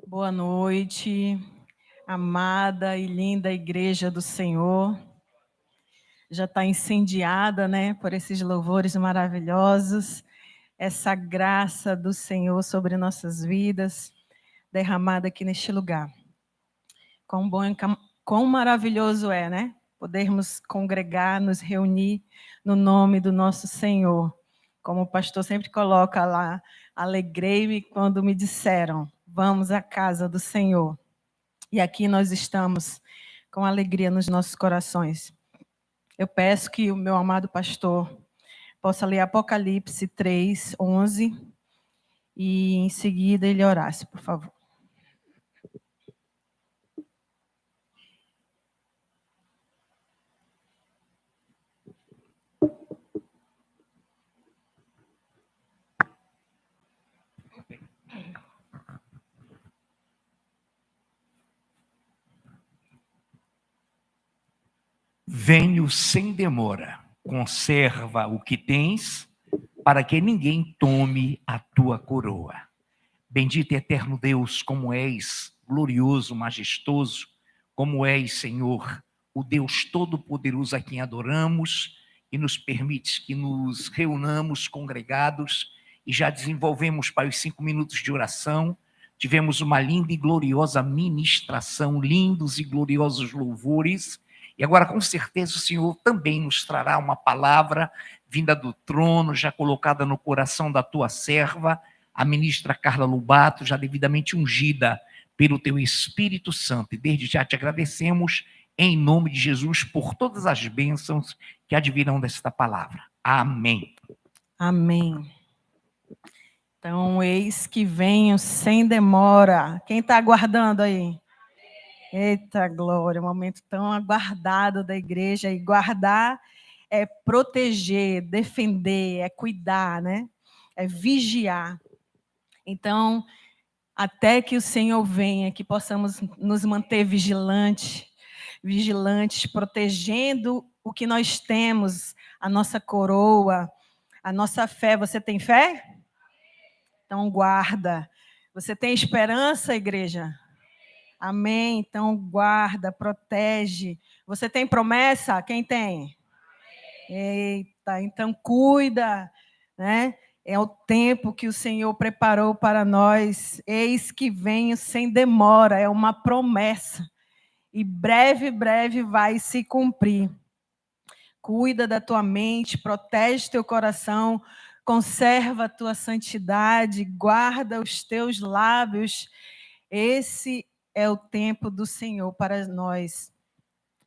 Boa noite, amada e linda Igreja do Senhor. Já está incendiada, né, por esses louvores maravilhosos, essa graça do Senhor sobre nossas vidas, derramada aqui neste lugar. Quão bom e quão maravilhoso é, né, podermos congregar, nos reunir no nome do nosso Senhor. Como o pastor sempre coloca lá, alegrei-me quando me disseram, vamos à casa do Senhor. E aqui nós estamos com alegria nos nossos corações. Eu peço que o meu amado pastor possa ler Apocalipse 3, 11, e em seguida ele orasse, por favor. Venho sem demora, conserva o que tens, para que ninguém tome a tua coroa. Bendito e eterno Deus, como és, glorioso, majestoso, como és, Senhor, o Deus Todo-Poderoso a quem adoramos e nos permite que nos reunamos congregados e já desenvolvemos para os 5 minutos de oração. Tivemos uma linda e gloriosa ministração, lindos e gloriosos louvores. E agora, com certeza, o Senhor também nos trará uma palavra vinda do trono, já colocada no coração da tua serva, a ministra Carla Lubato, já devidamente ungida pelo teu Espírito Santo. E desde já te agradecemos, em nome de Jesus, por todas as bênçãos que advirão desta palavra. Amém. Amém. Então, eis que venho sem demora. Quem está aguardando aí? Eita glória, um momento tão aguardado da igreja. E guardar é proteger, defender, é cuidar, né? É vigiar. Então, até que o Senhor venha, que possamos nos manter vigilantes, protegendo o que nós temos, a nossa coroa, a nossa fé. Você tem fé? Então, guarda. Você tem esperança, igreja? Amém. Então, guarda, protege. Você tem promessa? Quem tem? Eita, então cuida, né? É o tempo que o Senhor preparou para nós. Eis que venho sem demora, é uma promessa. E breve, breve vai se cumprir. Cuida da tua mente, protege teu coração, conserva a tua santidade, guarda os teus lábios. Esse é o tempo do Senhor para nós.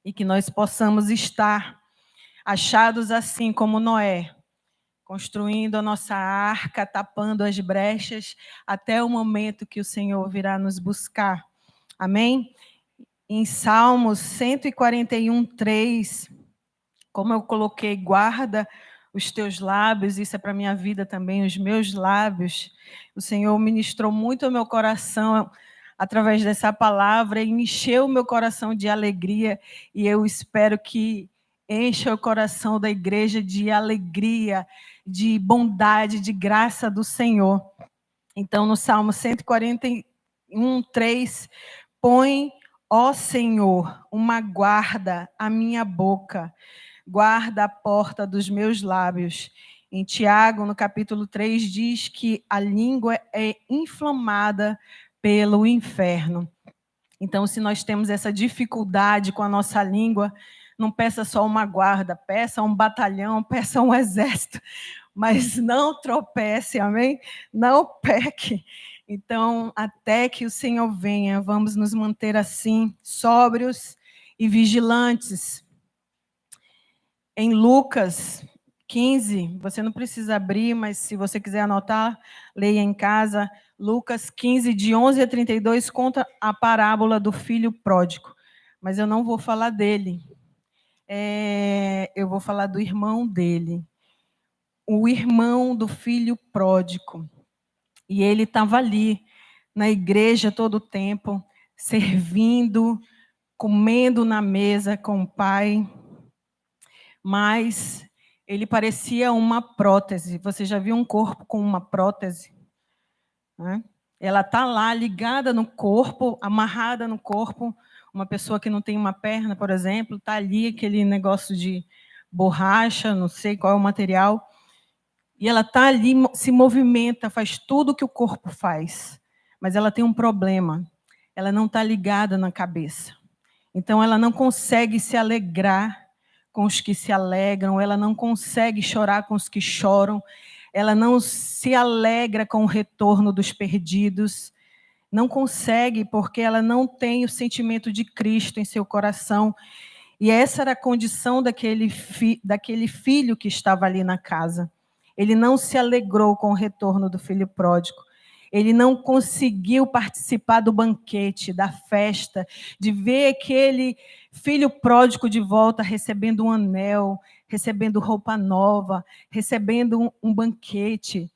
E que nós possamos estar achados assim como Noé, construindo a nossa arca, tapando as brechas, até o momento que o Senhor virá nos buscar. Amém? Em Salmos 141, 3, como eu coloquei, guarda os teus lábios, isso é para a minha vida também, os meus lábios. O Senhor ministrou muito ao meu coração através dessa palavra e encheu o meu coração de alegria, e eu espero que encha o coração da igreja de alegria, de bondade, de graça do Senhor. Então, no Salmo 141, 3, põe, ó Senhor, uma guarda à minha boca, guarda a porta dos meus lábios. Em Tiago, no capítulo 3, diz que a língua é inflamada pelo inferno. Então, se nós temos essa dificuldade com a nossa língua, não peça só uma guarda, peça um batalhão, peça um exército, mas não tropece, amém? Não peque. Então, até que o Senhor venha, vamos nos manter assim, sóbrios e vigilantes. Em Lucas 15, você não precisa abrir, mas se você quiser anotar, leia em casa. Lucas 15, de 11 a 32, conta a parábola do filho pródigo. Mas eu não vou falar dele. Eu vou falar do irmão dele. O irmão do filho pródigo. E ele estava ali, na igreja todo o tempo, servindo, comendo na mesa com o pai. Mas ele parecia uma prótese. Você já viu um corpo com uma prótese? Né? Ela está lá ligada no corpo, amarrada no corpo. Uma pessoa que não tem uma perna, por exemplo, está ali aquele negócio de borracha, não sei qual é o material, e ela está ali, se movimenta, faz tudo o que o corpo faz, mas ela tem um problema, ela não está ligada na cabeça. Então, ela não consegue se alegrar com os que se alegram, ela não consegue chorar com os que choram, ela não se alegra com o retorno dos perdidos, não consegue porque ela não tem o sentimento de Cristo em seu coração. E essa era a condição daquele filho que estava ali na casa. Ele não se alegrou com o retorno do filho pródigo. Ele não conseguiu participar do banquete, da festa, de ver aquele filho pródigo de volta recebendo um anel, recebendo roupa nova, recebendo um banquete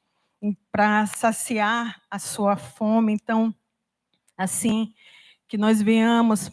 para saciar a sua fome. Então, assim, que nós venhamos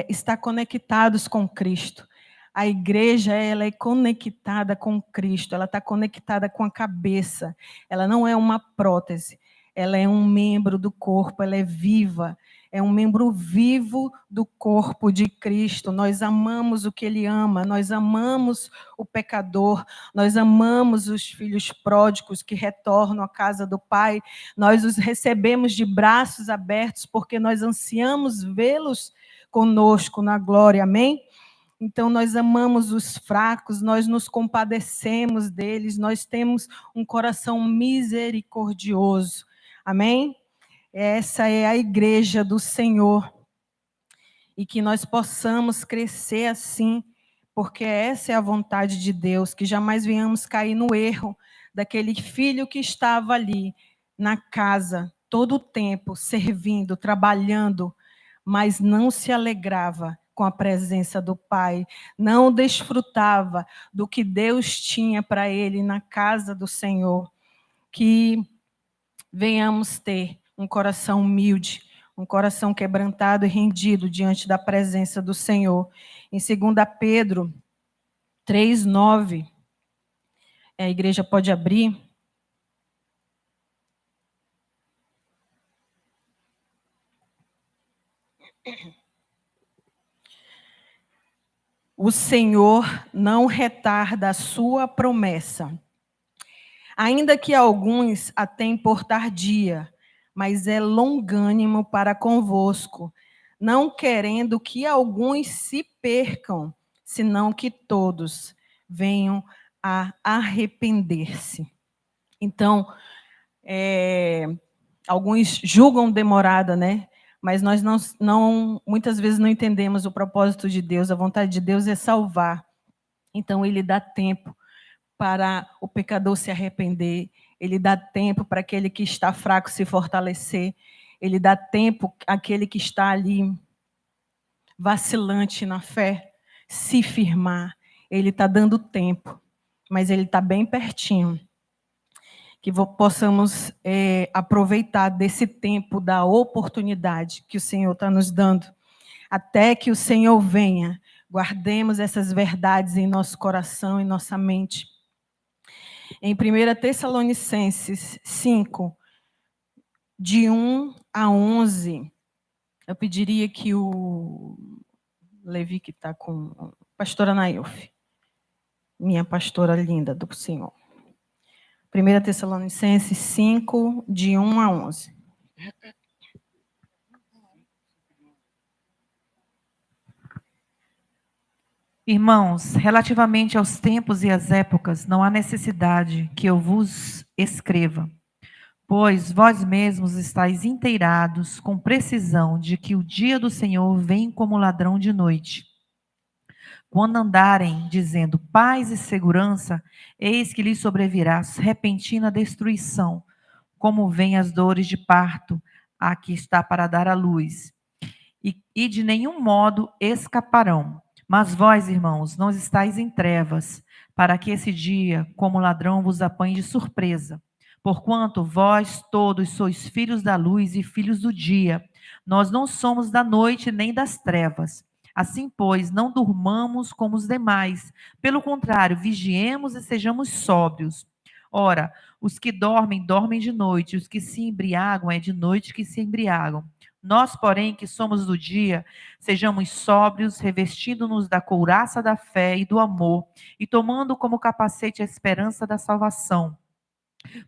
estar conectados com Cristo. A igreja, ela é conectada com Cristo, ela está conectada com a cabeça. Ela não é uma prótese, ela é um membro do corpo, ela é viva, é um membro vivo do corpo de Cristo. Nós amamos o que Ele ama, nós amamos o pecador, nós amamos os filhos pródigos que retornam à casa do Pai, nós os recebemos de braços abertos, porque nós ansiamos vê-los conosco na glória, amém? Então, nós amamos os fracos, nós nos compadecemos deles, nós temos um coração misericordioso, amém? Essa é a igreja do Senhor, e que nós possamos crescer assim, porque essa é a vontade de Deus, que jamais venhamos cair no erro daquele filho que estava ali na casa, todo o tempo, servindo, trabalhando, mas não se alegrava com a presença do Pai, não desfrutava do que Deus tinha para ele na casa do Senhor. Que venhamos ter um coração humilde, um coração quebrantado e rendido diante da presença do Senhor. Em 2 Pedro 3:9, a igreja pode abrir. O Senhor não retarda a sua promessa, ainda que alguns a tenham por tardia, mas é longânimo para convosco, não querendo que alguns se percam, senão que todos venham a arrepender-se. Então, alguns julgam demorada, né? Mas nós muitas vezes não entendemos o propósito de Deus. A vontade de Deus é salvar. Então, Ele dá tempo para o pecador se arrepender. Ele dá tempo para aquele que está fraco se fortalecer. Ele dá tempo àquele que está ali vacilante na fé se firmar. Ele está dando tempo, mas Ele está bem pertinho. Que possamos aproveitar desse tempo, da oportunidade que o Senhor está nos dando, até que o Senhor venha. Guardemos essas verdades em nosso coração, em nossa mente. Em 1 Tessalonicenses 5, de 1 a 11, eu pediria que o Levi, que está com a pastora Nailfe, minha pastora linda do Senhor. 1 Tessalonicenses 5, de 1 a 11. Irmãos, relativamente aos tempos e às épocas, não há necessidade que eu vos escreva, pois vós mesmos estáis inteirados com precisão de que o dia do Senhor vem como ladrão de noite. Quando andarem dizendo paz e segurança, eis que lhes sobrevirá repentina destruição, como vêm as dores de parto a que está para dar à luz, e de nenhum modo escaparão. Mas vós, irmãos, não estáis em trevas, para que esse dia, como ladrão, vos apanhe de surpresa. Porquanto vós todos sois filhos da luz e filhos do dia. Nós não somos da noite nem das trevas. Assim, pois, não durmamos como os demais. Pelo contrário, vigiemos e sejamos sóbrios. Ora, Os que dormem, dormem de noite. Os que se embriagam, é de noite que se embriagam. Nós, porém, que somos do dia, sejamos sóbrios, revestindo-nos da couraça da fé e do amor, e tomando como capacete a esperança da salvação.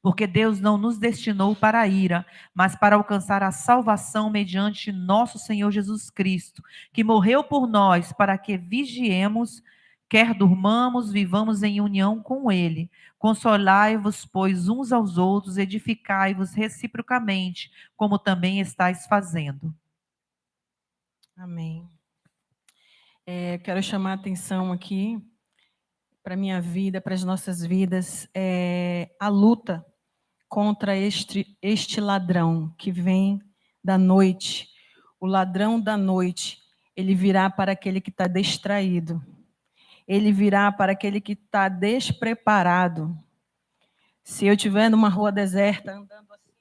Porque Deus não nos destinou para a ira, mas para alcançar a salvação mediante nosso Senhor Jesus Cristo, que morreu por nós, para que vigiemos, quer durmamos, vivamos em união com Ele. Consolai-vos, pois, uns aos outros, edificai-vos reciprocamente, como também estáis fazendo. Amém. Quero chamar a atenção aqui para a minha vida, para as nossas vidas, a luta contra este ladrão que vem da noite. O ladrão da noite, ele virá para aquele que está distraído. Ele virá para aquele que está despreparado. Se eu estiver numa rua deserta, andando assim,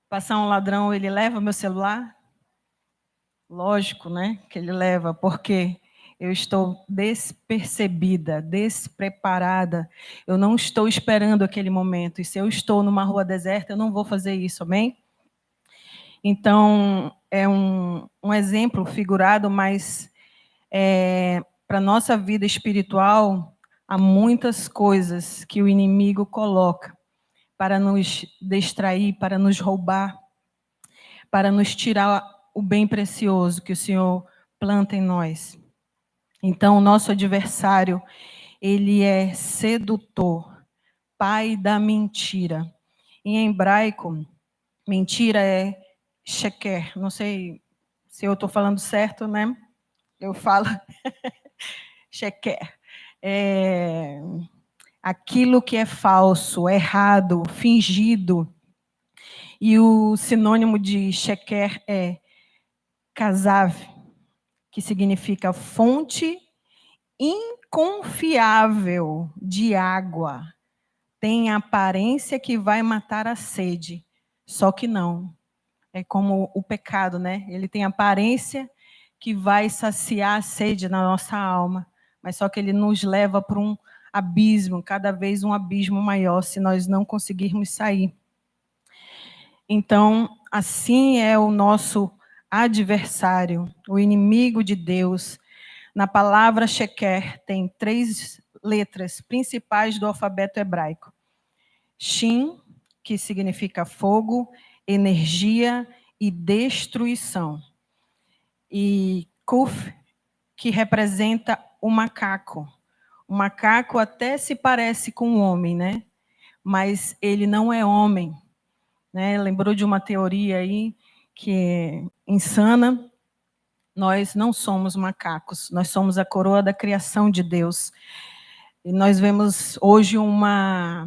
passar um ladrão, ele leva meu celular? Lógico, né, que ele leva, porque eu estou despercebida, despreparada. Eu não estou esperando aquele momento. E se eu estou numa rua deserta, eu não vou fazer isso, amém? Então, é um exemplo figurado, mas para a nossa vida espiritual, há muitas coisas que o inimigo coloca para nos distrair, para nos roubar, para nos tirar o bem precioso que o Senhor planta em nós. Então, o nosso adversário, ele é sedutor, pai da mentira. Em hebraico, mentira é sheker. Não sei se eu estou falando certo, né? Eu falo sheker. Aquilo que é falso, errado, fingido. E o sinônimo de sheker é kazav, que significa fonte inconfiável de água. Tem a aparência que vai matar a sede, só que não. É como o pecado, né? Ele tem a aparência que vai saciar a sede na nossa alma, mas só que ele nos leva para um abismo, cada vez um abismo maior, se nós não conseguirmos sair. Então, assim é o nosso adversário, o inimigo de Deus. Na palavra sheker tem 3 letras principais do alfabeto hebraico. Shin, que significa fogo, energia e destruição. E Kuf, que representa o macaco. O macaco até se parece com um homem, né? Mas ele não é homem. Né? Lembrou de uma teoria aí que é insana. Nós não somos macacos, nós somos a coroa da criação de Deus. E nós vemos hoje uma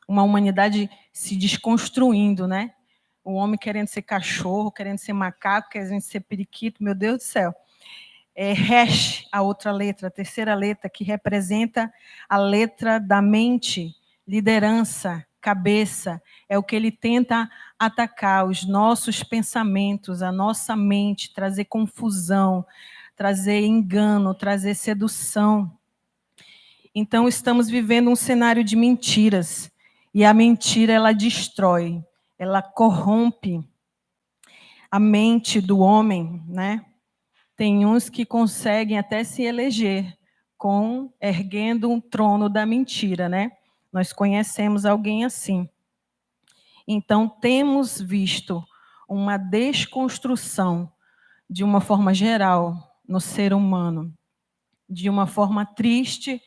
humanidade se desconstruindo, né? O homem querendo ser cachorro, querendo ser macaco, querendo ser periquito, meu Deus do céu. Resh, a outra letra, a terceira letra, que representa a letra da mente, liderança, cabeça, é o que ele tenta atacar, os nossos pensamentos, a nossa mente, trazer confusão, trazer engano, trazer sedução. Então, estamos vivendo um cenário de mentiras, e a mentira, ela destrói, ela corrompe a mente do homem, né? Tem uns que conseguem até se eleger erguendo um trono da mentira, né? Nós conhecemos alguém assim. Então, temos visto uma desconstrução de uma forma geral no ser humano, de uma forma triste,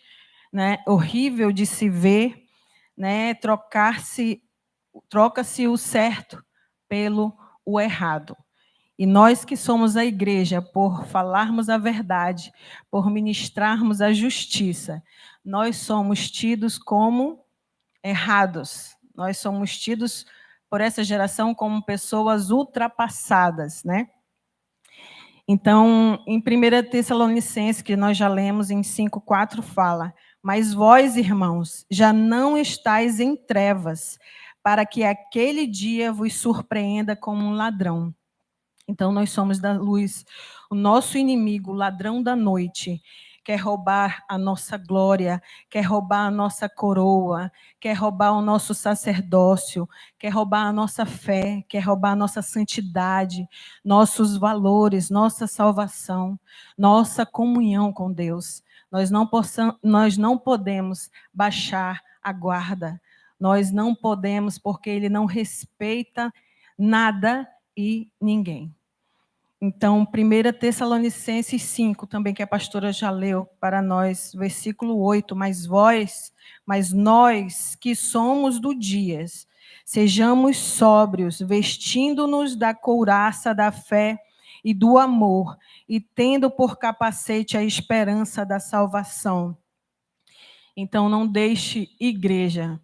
né? Horrível de se ver, né? Troca-se o certo pelo o errado. E nós que somos a igreja, por falarmos a verdade, por ministrarmos a justiça, nós somos tidos como errados. Nós somos tidos por essa geração como pessoas ultrapassadas, né? Então, em 1 Tessalonicenses, que nós já lemos em 5:4, fala: mas vós, irmãos, já não estáis em trevas, para que aquele dia vos surpreenda como um ladrão. Então, nós somos da luz. O nosso inimigo, o ladrão da noite, quer roubar a nossa glória, quer roubar a nossa coroa, quer roubar o nosso sacerdócio, quer roubar a nossa fé, quer roubar a nossa santidade, nossos valores, nossa salvação, nossa comunhão com Deus. Nós não podemos baixar a guarda. Nós não podemos, porque ele não respeita nada e ninguém. Então, 1 Tessalonicenses 5, também que a pastora já leu para nós, versículo 8, mas nós que somos do dias, sejamos sóbrios, vestindo-nos da couraça da fé e do amor, e tendo por capacete a esperança da salvação. Então, não deixe, igreja,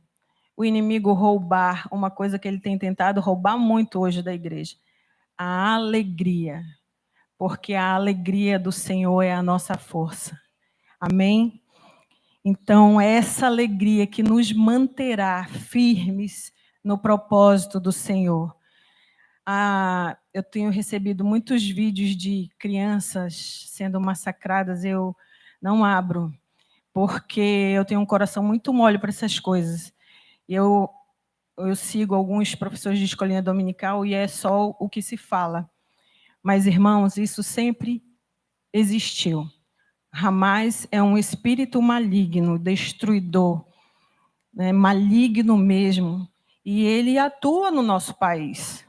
o inimigo roubar uma coisa que ele tem tentado roubar muito hoje da igreja: a alegria, porque a alegria do Senhor é a nossa força. Amém? Então, essa alegria que nos manterá firmes no propósito do Senhor. Eu tenho recebido muitos vídeos de crianças sendo massacradas, eu não abro, porque eu tenho um coração muito mole para essas coisas. Eu sigo alguns professores de escolinha dominical e é só o que se fala. Mas, irmãos, isso sempre existiu. Hamas é um espírito maligno, destruidor, né, maligno mesmo, e ele atua no nosso país.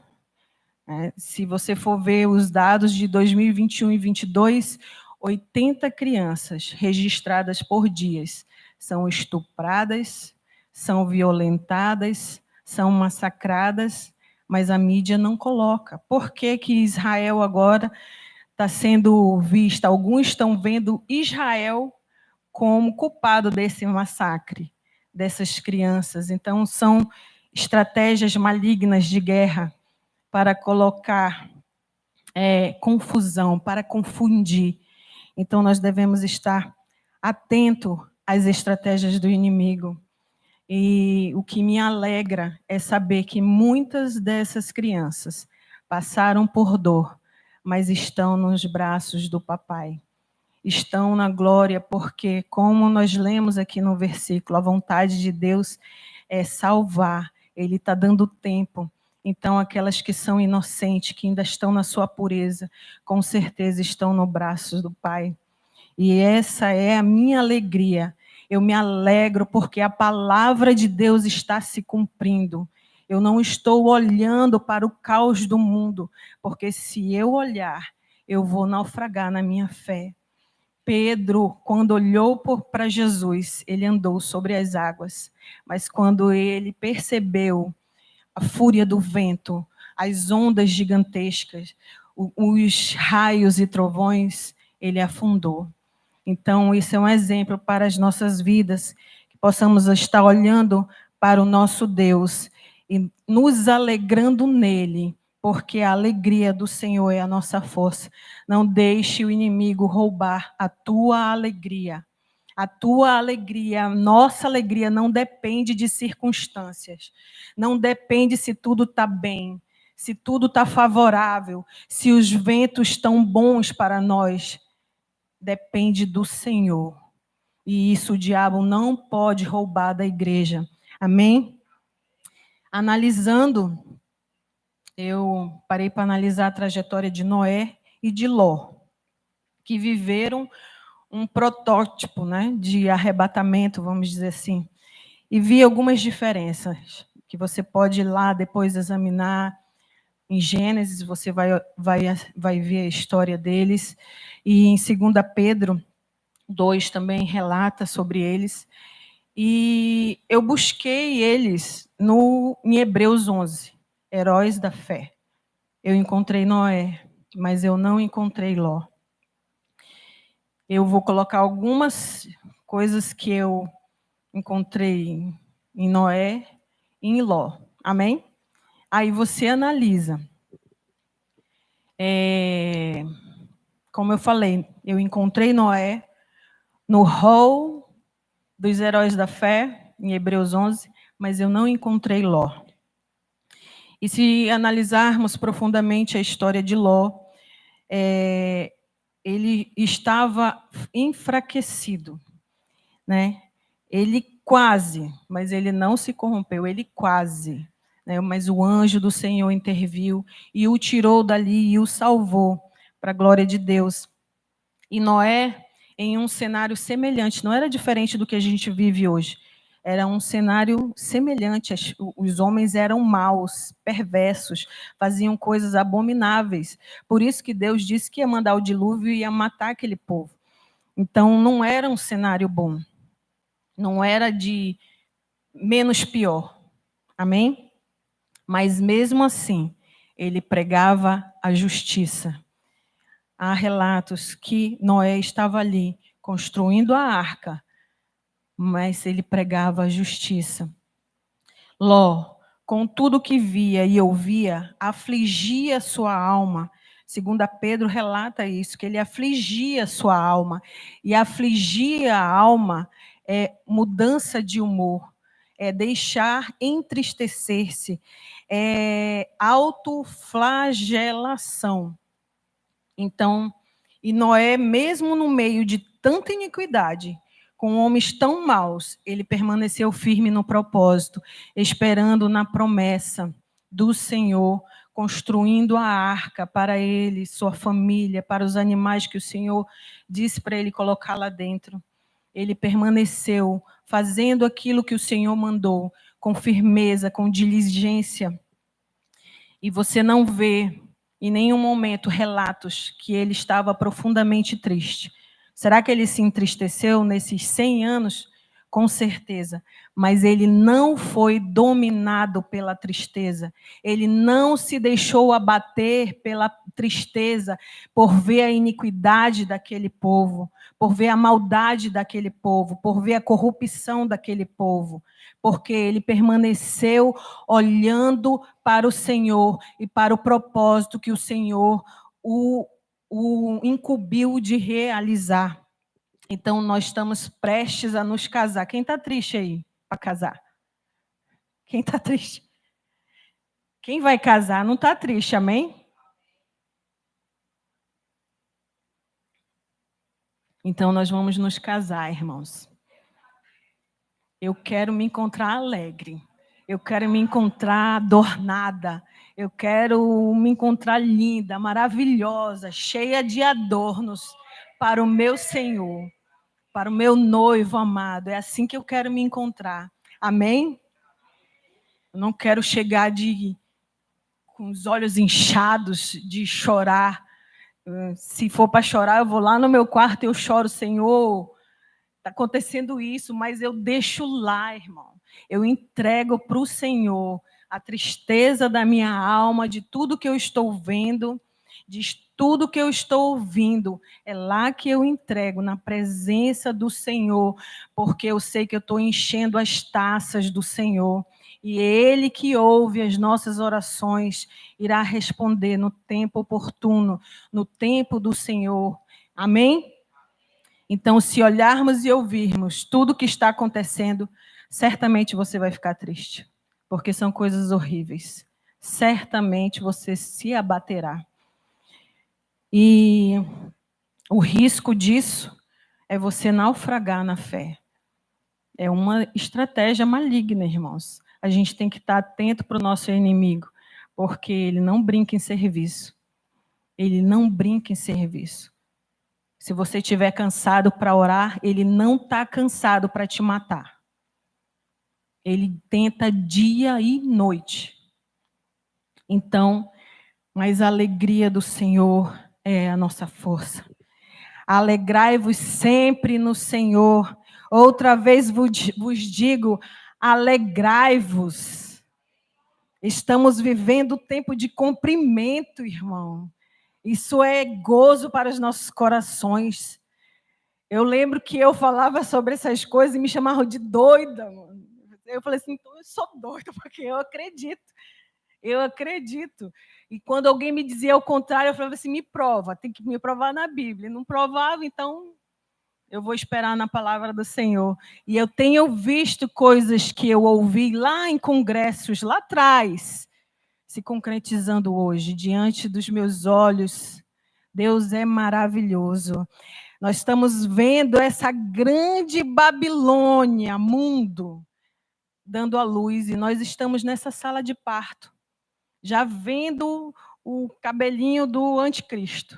Se você for ver os dados de 2021 e 2022, 80 crianças registradas por dias são estupradas, são violentadas, são massacradas, mas a mídia não coloca. Por que que Israel agora está sendo vista? Alguns estão vendo Israel como culpado desse massacre, dessas crianças. Então, são estratégias malignas de guerra para colocar confusão, para confundir. Então, nós devemos estar atentos às estratégias do inimigo. E o que me alegra é saber que muitas dessas crianças passaram por dor, mas estão nos braços do papai. Estão na glória, porque, como nós lemos aqui no versículo, a vontade de Deus é salvar. Ele está dando tempo. Então, aquelas que são inocentes, que ainda estão na sua pureza, com certeza estão no braço do Pai. E essa é a minha alegria. Eu me alegro porque a palavra de Deus está se cumprindo. Eu não estou olhando para o caos do mundo, porque se eu olhar, eu vou naufragar na minha fé. Pedro, quando olhou para Jesus, ele andou sobre as águas, mas quando ele percebeu a fúria do vento, as ondas gigantescas, os raios e trovões, ele afundou. Então, isso é um exemplo para as nossas vidas, que possamos estar olhando para o nosso Deus e nos alegrando nele, porque a alegria do Senhor é a nossa força. Não deixe o inimigo roubar a tua alegria. A tua alegria, a nossa alegria não depende de circunstâncias. Não depende se tudo está bem, se tudo está favorável, se os ventos estão bons para nós. Depende do Senhor. E isso o diabo não pode roubar da igreja. Amém? Analisando, eu parei para analisar a trajetória de Noé e de Ló, que viveram um protótipo, né, de arrebatamento, vamos dizer assim. E vi algumas diferenças, que você pode ir lá depois examinar. Em Gênesis, você vai ver a história deles. E em 2 Pedro 2 também relata sobre eles. E eu busquei eles em Hebreus 11, heróis da fé. Eu encontrei Noé, mas eu não encontrei Ló. Eu vou colocar algumas coisas que eu encontrei em Noé e em Ló. Amém? Aí você analisa. Como eu falei, eu encontrei Noé no rol dos heróis da fé, em Hebreus 11, mas eu não encontrei Ló. E se analisarmos profundamente a história de Ló, ele estava enfraquecido, né? Ele quase, mas ele não se corrompeu, ele quase, né? Mas o anjo do Senhor interviu e o tirou dali e o salvou, para a glória de Deus. E Noé, em um cenário semelhante, não era diferente do que a gente vive hoje, era um cenário semelhante. Os homens eram maus, perversos, faziam coisas abomináveis. Por isso que Deus disse que ia mandar o dilúvio e ia matar aquele povo. Então, não era um cenário bom. Não era de menos pior. Amém? Mas, mesmo assim, ele pregava a justiça. Há relatos que Noé estava ali, construindo a arca, mas ele pregava a justiça. Ló, com tudo que via e ouvia, afligia sua alma. Segundo Pedro relata isso, que ele afligia sua alma. E afligir a alma é mudança de humor, é deixar entristecer-se, é autoflagelação. Então, e Noé, mesmo no meio de tanta iniquidade, com homens tão maus, ele permaneceu firme no propósito, esperando na promessa do Senhor, construindo a arca para ele, sua família, para os animais que o Senhor disse para ele colocar lá dentro. Ele permaneceu fazendo aquilo que o Senhor mandou, com firmeza, com diligência. E você não vê em nenhum momento relatos que ele estava profundamente triste. Será que ele se entristeceu nesses 100 anos? Com certeza. Mas ele não foi dominado pela tristeza. Ele não se deixou abater pela tristeza, por ver a iniquidade daquele povo, por ver a maldade daquele povo, por ver a corrupção daquele povo. Porque ele permaneceu olhando para o Senhor e para o propósito que o Senhor o incumbiu de realizar. Então, nós estamos prestes a nos casar. Quem está triste aí para casar? Quem está triste? Quem vai casar não está triste, amém? Então, nós vamos nos casar, irmãos. Eu quero me encontrar alegre. Eu quero me encontrar adornada. Eu quero me encontrar linda, maravilhosa, cheia de adornos para o meu Senhor, para o meu noivo amado. É assim que eu quero me encontrar. Amém? Eu não quero chegar com os olhos inchados de chorar. Se for para chorar, eu vou lá no meu quarto e eu choro, Senhor, está acontecendo isso, mas eu deixo lá, irmão. Eu entrego para o Senhor a tristeza da minha alma, de tudo que eu estou vendo, de tudo que eu estou ouvindo. É lá que eu entrego, na presença do Senhor, porque eu sei que eu estou enchendo as taças do Senhor. E Ele que ouve as nossas orações irá responder no tempo oportuno, no tempo do Senhor. Amém? Então, se olharmos e ouvirmos tudo o que está acontecendo, certamente você vai ficar triste, porque são coisas horríveis. Certamente você se abaterá. E o risco disso é você naufragar na fé. É uma estratégia maligna, irmãos. A gente tem que estar atento para o nosso inimigo, porque ele não brinca em serviço. Ele não brinca em serviço. Se você estiver cansado para orar, ele não está cansado para te matar. Ele tenta dia e noite. Então, mas a alegria do Senhor é a nossa força. Alegrai-vos sempre no Senhor. Outra vez vos digo, alegrai-vos. Estamos vivendo tempo de comprimento, irmão. Isso é gozo para os nossos corações. Eu lembro que eu falava sobre essas coisas e me chamavam de doida, mano. Eu falei assim, então eu sou doida, porque eu acredito. Eu acredito. E quando alguém me dizia o contrário, eu falava assim, me prova, tem que me provar na Bíblia. Não provava, então eu vou esperar na palavra do Senhor. E eu tenho visto coisas que eu ouvi lá em congressos, lá atrás, se concretizando hoje, diante dos meus olhos, Deus é maravilhoso. Nós estamos vendo essa grande Babilônia, mundo, dando à luz, e nós estamos nessa sala de parto, já vendo o cabelinho do anticristo.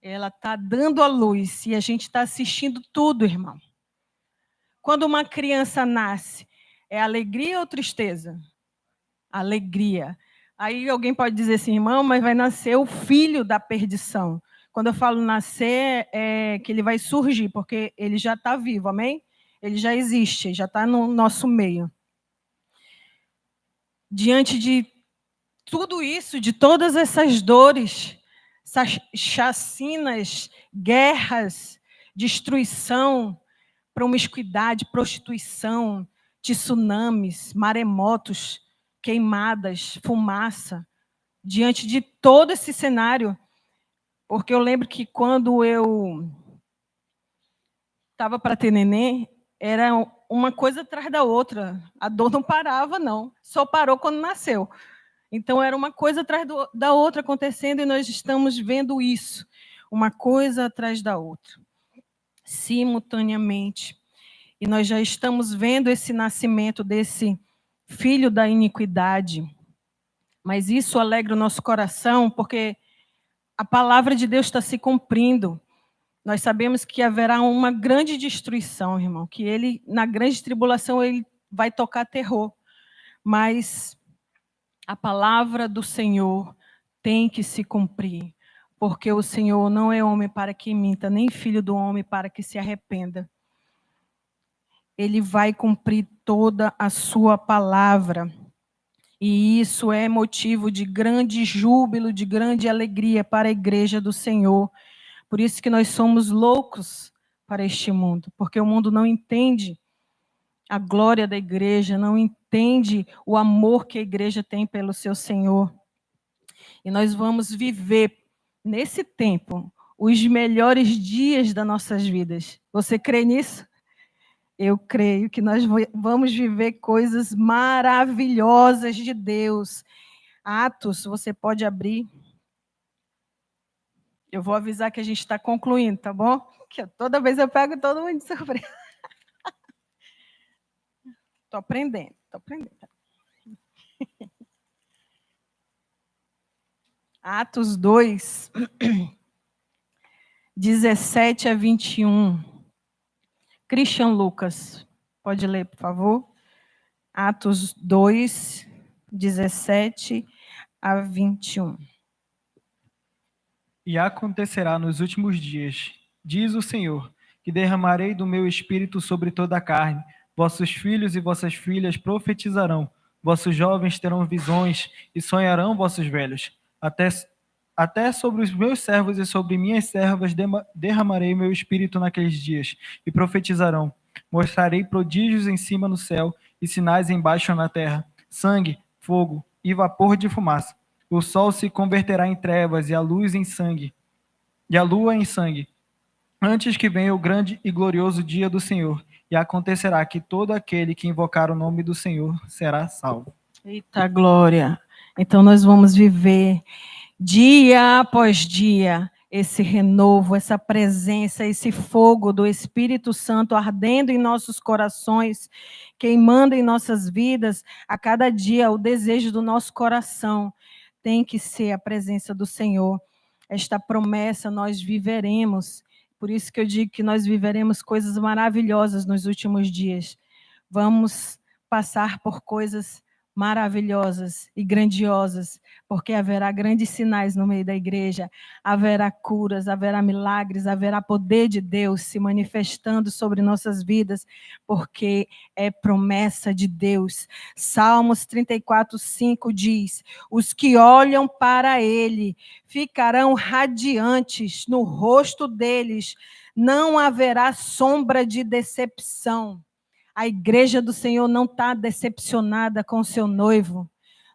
Ela está dando à luz, e a gente está assistindo tudo, irmão. Quando uma criança nasce, é alegria ou tristeza? Alegria. Aí alguém pode dizer assim, irmão, mas vai nascer o filho da perdição. Quando eu falo nascer, é que ele vai surgir, porque ele já está vivo, amém? Ele já existe, já está no nosso meio. Diante de tudo isso, de todas essas dores, essas chacinas, guerras, destruição, promiscuidade, prostituição, tsunamis, maremotos, queimadas, fumaça, diante de todo esse cenário, porque eu lembro que quando eu estava para ter neném, era uma coisa atrás da outra, a dor não parava, não, só parou quando nasceu. Então, era uma coisa atrás da outra acontecendo, e nós estamos vendo isso, uma coisa atrás da outra, simultaneamente. E nós já estamos vendo esse nascimento desse filho da iniquidade. Mas isso alegra o nosso coração, porque a palavra de Deus está se cumprindo. Nós sabemos que haverá uma grande destruição, irmão, que ele, na grande tribulação, ele vai tocar terror. Mas a palavra do Senhor tem que se cumprir, porque o Senhor não é homem para que minta, nem filho do homem para que se arrependa. Ele vai cumprir toda a sua palavra. E isso é motivo de grande júbilo, de grande alegria para a igreja do Senhor. Por isso que nós somos loucos para este mundo, porque o mundo não entende a glória da igreja, não entende o amor que a igreja tem pelo seu Senhor. E nós vamos viver, nesse tempo, os melhores dias das nossas vidas. Você crê nisso? Eu creio que nós vamos viver coisas maravilhosas de Deus. Atos, você pode abrir. Eu vou avisar que a gente está concluindo, tá bom? Que toda vez eu pego todo mundo de surpresa. Estou aprendendo, estou aprendendo. Atos 2, 17 a 21. Christian Lucas, pode ler, por favor? Atos 2, 17 a 21. E acontecerá nos últimos dias, diz o Senhor, que derramarei do meu espírito sobre toda a carne. Vossos filhos e vossas filhas profetizarão, vossos jovens terão visões e sonharão vossos velhos. Até sobre os meus servos e sobre minhas servas derramarei meu espírito naqueles dias, e profetizarão. Mostrarei prodígios em cima no céu e sinais embaixo na terra, sangue, fogo e vapor de fumaça. O sol se converterá em trevas e a luz em sangue, e a lua em sangue, antes que venha o grande e glorioso dia do Senhor. E acontecerá que todo aquele que invocar o nome do Senhor será salvo. Eita glória! Então nós vamos viver dia após dia esse renovo, essa presença, esse fogo do Espírito Santo ardendo em nossos corações, queimando em nossas vidas. A cada dia o desejo do nosso coração tem que ser a presença do Senhor. Esta promessa nós viveremos. Por isso que eu digo que nós viveremos coisas maravilhosas nos últimos dias. Vamos passar por coisas maravilhosas e grandiosas, porque haverá grandes sinais no meio da igreja, haverá curas, haverá milagres, haverá poder de Deus se manifestando sobre nossas vidas, porque é promessa de Deus. Salmos 34:5 diz: os que olham para ele ficarão radiantes, no rosto deles não haverá sombra de decepção. A igreja do Senhor não está decepcionada com o seu noivo.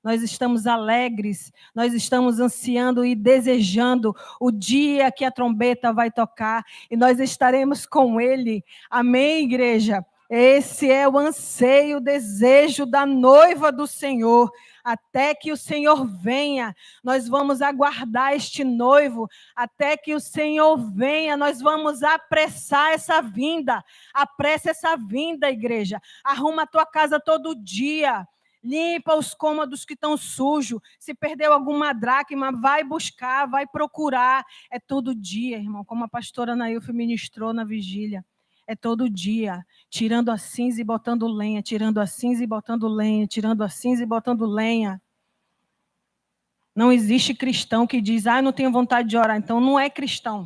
Nós estamos alegres, nós estamos ansiando e desejando o dia que a trombeta vai tocar e nós estaremos com ele. Amém, igreja? Esse é o anseio, o desejo da noiva do Senhor. Até que o Senhor venha, nós vamos aguardar este noivo. Até que o Senhor venha, nós vamos apressar essa vinda. Apressa essa vinda, igreja. Arruma a tua casa todo dia. Limpa os cômodos que estão sujos. Se perdeu alguma dracma, vai buscar, vai procurar. É todo dia, irmão, como a pastora Nailfe ministrou na vigília. É todo dia, tirando a cinza e botando lenha, tirando a cinza e botando lenha, tirando a cinza e botando lenha. Não existe cristão que diz, não tenho vontade de orar. Então não é cristão.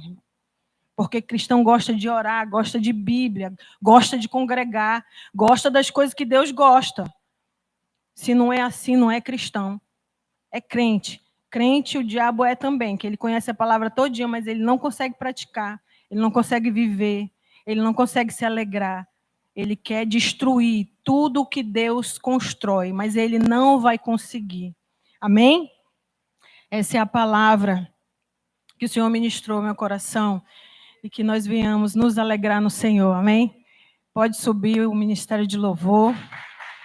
Porque cristão gosta de orar, gosta de Bíblia, gosta de congregar, gosta das coisas que Deus gosta. Se não é assim, não é cristão. É crente. Crente o diabo é também, que ele conhece a palavra todo dia, mas ele não consegue praticar, ele não consegue viver, ele não consegue se alegrar. Ele quer destruir tudo o que Deus constrói, mas ele não vai conseguir. Amém? Essa é a palavra que o Senhor ministrou ao meu coração e que nós venhamos nos alegrar no Senhor. Amém? Pode subir o ministério de louvor.